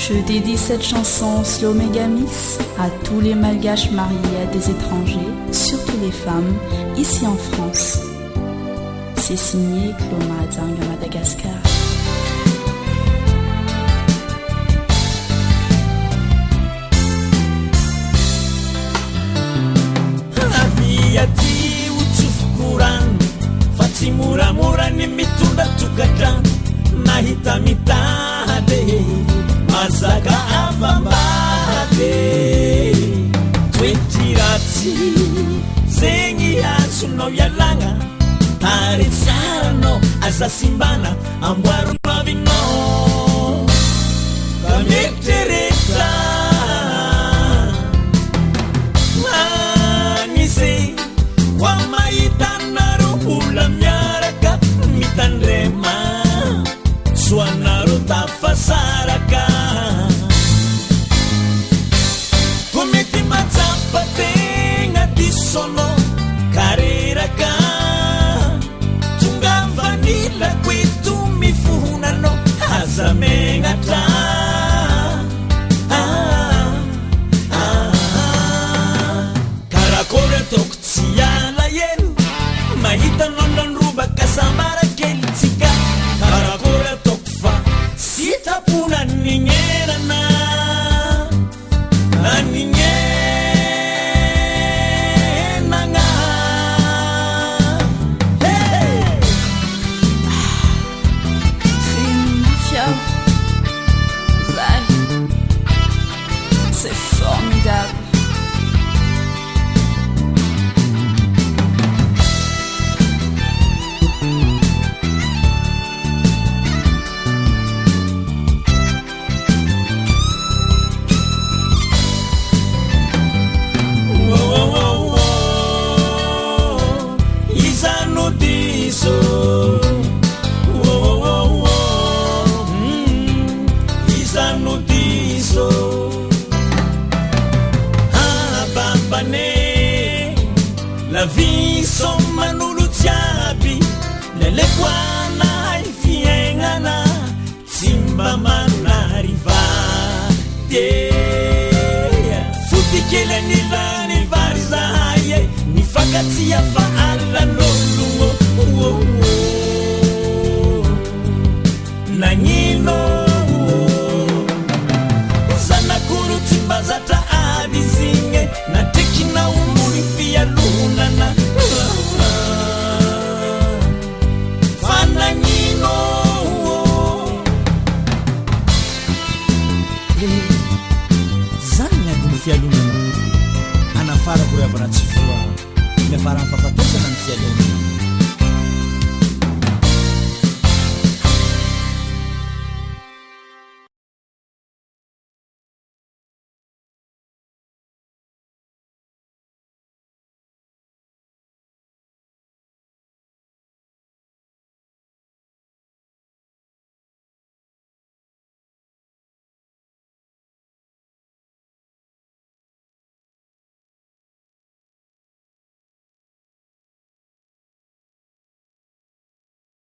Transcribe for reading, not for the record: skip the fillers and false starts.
Je dédie cette chanson slow Megamis à tous les malgaches mariés à des étrangers, surtout les femmes, ici en France. C'est signé Cloma Zang à Madagascar. Aviati utufukuran Fatimuramura ni mitunda tukatan Nahita mitade Mazaka avambade Twetirati Zengi asuno yalanga Tarisarano asasimbana Ambaru mavino Kamektereta Manise Wamaitana ruhula myaraka Mitandrema Suanaru tafasaraka Kumiti matsapate ngati sono kareraka Tungavanila kwitu mifunano hazamengata Karakore toktsiala yenu Mahita nondon ruba kasambara kelitsika Karakore tokfa Sita puna ningera na ningera nga Hey C'est une mafia. C'est formidable. La vie somma nulutsiabi lelekwana ifiengana simba manariva futikele nilani varizaye nifakatia faala nolungo nanyino zanakuru timbazata abizinge na tekina umulipia lunana fananyino zana kumufia lunana anafara kurea baratsifua imefara mfafatosa na mfia lunana